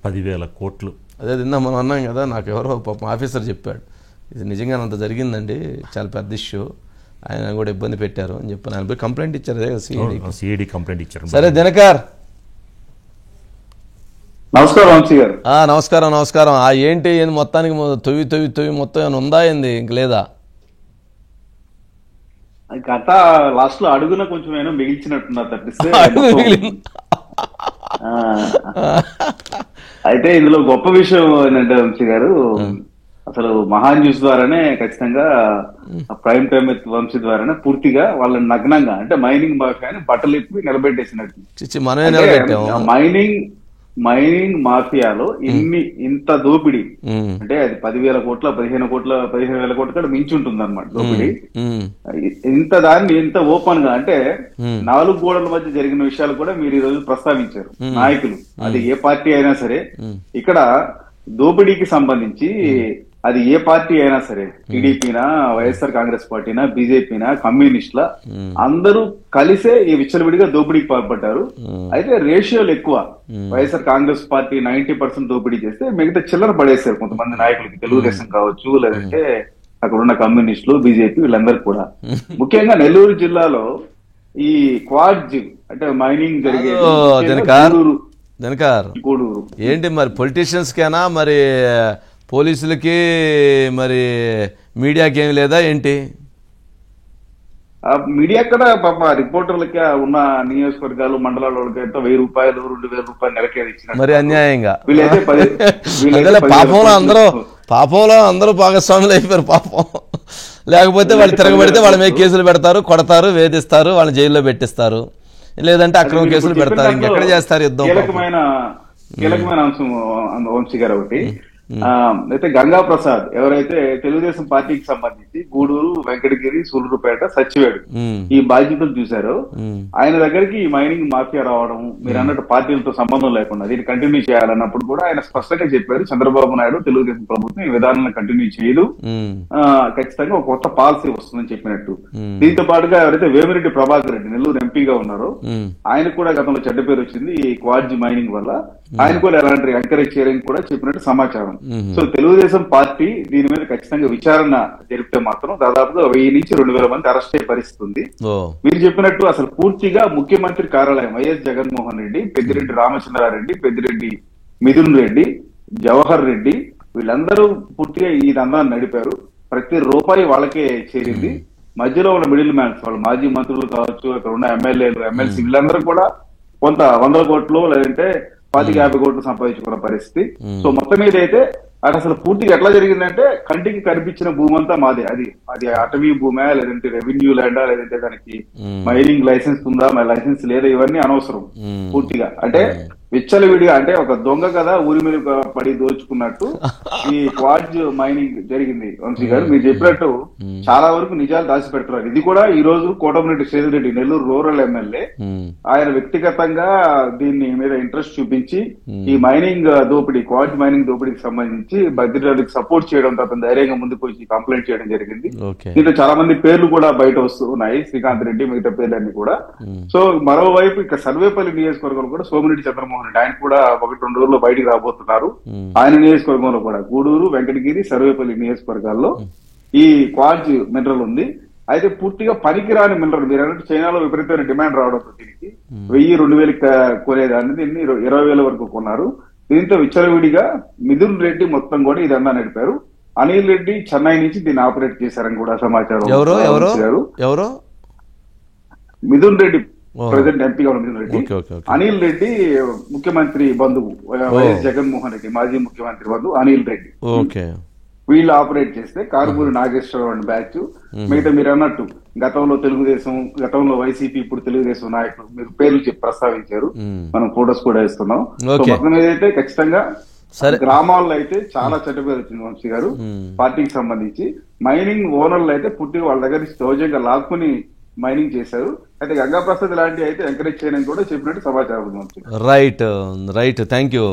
10,000 కోట్లు. అదే తిందా మనం అన్నాం కదా, నాకు ఎవరో పాపం ఆఫీసర్ చెప్పాడు, ఇది నిజంగా అంత జరిగిందండి, చాలా పెద్ద ఇష్యూ, ఆయన కూడా ఇబ్బంది పెట్టారు అని చెప్పి ఆయన పోయి కంప్లైంట్ ఇచ్చారు. అదే సిఐడి కంప్లైంట్ ఇచ్చారు. సరే దినకర్, నమస్కారం వంశీ గారు. నమస్కారం నమస్కారం. ఏంటి మొత్తానికి తొవ్వి మొత్తం ఏమైనా ఉందా ఏంది, ఇంక లేదా? గత లాస్ట్ లో అడుగున కొంచెం ఏమో మిగిల్చినట్టున్నారు తప్పిస్తే. అయితే ఇందులో గొప్ప విషయం ఏంటంటే వంశీ గారు, అసలు మహా న్యూస్ ద్వారానే ఖచ్చితంగా ప్రైమ్ టైమ్ వంశీ ద్వారానే పూర్తిగా వాళ్ళని నగ్నంగా, అంటే మైనింగ్ మాఫియాని బట్టలు ఇప్పి నిలబెట్టేసినట్టు. మైనింగ్ మాఫియాలో ఇంత దోపిడీ, అంటే అది 10,000 కోట్ల 15,000 కోట్ల కంటే మించి ఉంటుంది అనమాట దోపిడీ. ఇంత దాన్ని ఇంత ఓపెన్ గా, అంటే 4 గోడల మధ్య జరిగిన విషయాలు కూడా మీరు ఈ రోజు ప్రస్తావించారు నాయకులు, అది ఏ పార్టీ అయినా సరే. ఇక్కడ దోపిడీకి సంబంధించి అది ఏ పార్టీ అయినా సరే, టీడీపీనా, వైఎస్ఆర్ కాంగ్రెస్ పార్టీనా, బీజేపీనా, కమ్యూనిస్టుల అందరూ కలిసే ఈ విచ్చలవిడిగా దోపిడీకి పాల్పడ్డారు. అయితే రేషియోలు ఎక్కువ. వైఎస్ఆర్ కాంగ్రెస్ పార్టీ 90% దోపిడీ చేస్తే మిగతా చిల్లర పడేశారు కొంతమంది నాయకులకి, తెలుగుదేశం కావచ్చు, లేదంటే అక్కడ ఉన్న కమ్యూనిస్టులు, బీజేపీ, వీళ్ళందరూ కూడా. ముఖ్యంగా నెల్లూరు జిల్లాలో ఈ క్వాడ్జ్ అంటే మైనింగ్ జరిగే గూడూరు ఏంటి మరి పొలిటీషియన్స్ కేనా, మరి పోలీసులకి, మరి మీడియాకి ఏమి లేదా ఏంటి? మీడియా కూడా పాప రిపోర్టర్లకి ఉన్న నియోజకవర్గాలు, మండలాల వాళ్ళకి 1,000 రూపాయలు 2,000 రూపాయలు నెలకే ఇచ్చిన మరి అన్యాయంగా. పాపంలో అందరూ భాగస్వాములు అయిపోయారు పాపం. లేకపోతే వాళ్ళు తిరగబడితే వాళ్ళ మీద కేసులు పెడతారు, కొడతారు, వేధిస్తారు, వాళ్ళని జైల్లో పెట్టిస్తారు, లేదంటే అక్రమ కేసులు పెడతారు. ఇంకెక్కడ చేస్తారు యుద్ధం? కీలకమైన అంశం వంశీ గారు ఒకటి. అయితే గంగా ప్రసాద్ ఎవరైతే తెలుగుదేశం పార్టీకి సంబంధించి గూడూరు, వెంకటగిరి, సూళ్లూరుపేట, సచ్చివేడు ఈ బాధ్యతలు చూశారో, ఆయన దగ్గరికి ఈ మైనింగ్ మాఫియా రావడం, మీరు అన్నట్టు పార్టీలతో సంబంధం లేకుండా దీన్ని కంటిన్యూ చేయాలన్నప్పుడు కూడా ఆయన స్పష్టంగా చెప్పారు, చంద్రబాబు నాయుడు తెలుగుదేశం ప్రభుత్వం ఈ విధానాలను కంటిన్యూ చేయదు, ఖచ్చితంగా ఒక కొత్త పాలసీ వస్తుందని చెప్పినట్టు. దీంతో పాటుగా ఎవరైతే వేమిరెడ్డి ప్రభాకర్ రెడ్డి నెల్లూరు ఎంపీగా ఉన్నారో, ఆయన కూడా గతంలో చెడ్డ పేరు వచ్చింది ఈ క్వాడ్జీ మైనింగ్ వల్ల, ఆయన కూడా ఎలాంటి ఎంకరేజ్ చేయడానికి కూడా చెప్పినట్టు సమాచారం. సో తెలుగుదేశం పార్టీ దీని మీద ఖచ్చితంగా విచారణ జరిపితే మాత్రం దాదాపుగా 1000 నుంచి 2,000 మంది అరెస్ట్ అయ్యే పరిస్థితి ఉంది. మీరు చెప్పినట్టు అసలు పూర్తిగా ముఖ్యమంత్రి కార్యాలయం, వైఎస్ జగన్మోహన్ రెడ్డి, పెద్దిరెడ్డి రామచంద్రారెడ్డి, పెద్దిరెడ్డి మిథున్ రెడ్డి, జవహర్ రెడ్డి, వీళ్ళందరూ పూర్తిగా ఈ దందాన్ని నడిపారు. ప్రతి రూపాయి వాళ్ళకే చేరింది. మధ్యలో ఉన్న మిడిల్ మ్యాన్స్, వాళ్ళు మాజీ మంత్రులు కావచ్చు, అక్కడ ఉన్న ఎమ్మెల్యేలు, ఎమ్మెల్సీ, వీళ్ళందరూ కూడా కొంత 100 కోట్లు లేదంటే 40-50 కోట్లు సంపాదించుకున్న పరిస్థితి. సో మొత్తం మీద అయితే అది అసలు పూర్తిగా ఎట్లా జరిగిందంటే, కంటికి కనిపించిన భూమి అంతా మాదే. అది అటవీ భూమే, లేదంటే రెవెన్యూ ల్యాండా, లేదంటే దానికి మైనింగ్ లైసెన్స్ ఉందా, లైసెన్స్ లేదా, ఇవన్నీ అనవసరం పూర్తిగా. అంటే విచ్చలవిడిగా, అంటే ఒక దొంగ కదా ఊరి మీద పడి దోచుకున్నట్టు ఈ క్వాడ్జ్ మైనింగ్ జరిగింది. వంశీ గారు మీరు చెప్పినట్టు చాలా వరకు నిజాలు దాచిపెడుతున్నారు. ఇది కూడా ఈ రోజు కోటమిరెడ్డి శ్రీధర్ నెల్లూరు రూరల్ ఎమ్మెల్యే, ఆయన వ్యక్తిగతంగా దీన్ని మీద ఇంట్రెస్ట్ చూపించి ఈ మైనింగ్ దోపిడీ, క్వాడ్జ్ మైనింగ్ దోపిడీకి సంబంధించి భద్రతకి సపోర్ట్ చేయడం, అతను ధైర్యంగా ముందుకు వచ్చి కంప్లైంట్ చేయడం జరిగింది. దీంట్లో చాలా మంది పేర్లు కూడా బయట వస్తూ ఉన్నాయి, శ్రీకాంత్ రెడ్డి, మిగతా పేర్లన్నీ కూడా. సో మరోవైపు ఇక సర్వేపల్లి నియోజకవర్గంలో కూడా సోమిరెడ్డి చంద్రమోహన్ రెడ్డి, ఆయన కూడా 1-2 రోజుల్లో బయటికి రాబోతున్నారు. ఆయన నియోజకవర్గంలో కూడా గూడూరు, వెంకటగిరి, సర్వేపల్లి నియోజకవర్గాల్లో ఈ క్వాడ్జ్ మినరల్ ఉంది. అయితే పూర్తిగా పనికిరాని మినరల్. మీరు అన్నట్టు చైనాలో విపరీతమైన డిమాండ్ రావడంతో దీనికి 1000-2000 కొనేదాన్ని దీన్ని 20,000 వరకు కొన్నారు. దీంతో విచ్చలవిడిగా మిథున్ రెడ్డి మొత్తం కూడా ఇదంతా నడిపారు. అనిల్ రెడ్డి చెన్నై నుంచి దీన్ని ఆపరేట్ చేశారని కూడా సమాచారం. ఎవరు? మిథున్ రెడ్డి ప్రెసిడెంట్ ఎంపీగా ఉన్న మిథున్ రెడ్డి. అనిల్ రెడ్డి ముఖ్యమంత్రి బంధువు, వైఎస్ జగన్మోహన్ రెడ్డి మాజీ ముఖ్యమంత్రి బంధువు అనిల్ రెడ్డి. వీళ్ళు ఆపరేట్ చేస్తే కారుమూరి నాగేశ్వరరావు బ్యాచ్, మిగతా మీరు అన్నట్టు గతంలో తెలుగుదేశం, గతంలో వైసీపీ, ఇప్పుడు తెలుగుదేశం నాయకులు మీరు పేర్లు ప్రస్తావించారు, మనం ఫోటోస్ కూడా ఇస్తున్నాం. మొత్తం మీద అయితే ఖచ్చితంగా గ్రామాల్లో అయితే చాలా చెడ్డ పేరు వచ్చింది వంశీ గారు పార్టీకి సంబంధించి. మైనింగ్ ఓనర్లు అయితే పుట్టిగా వాళ్ళ దగ్గర సహజంగా లాక్కుని మైనింగ్ చేశారు. అయితే గంగా ప్రసాద్ లాంటివి అయితే ఎంకరేజ్ చేయడానికి కూడా చెప్పినట్టు సమాచారం ఉంది. Right, thank you.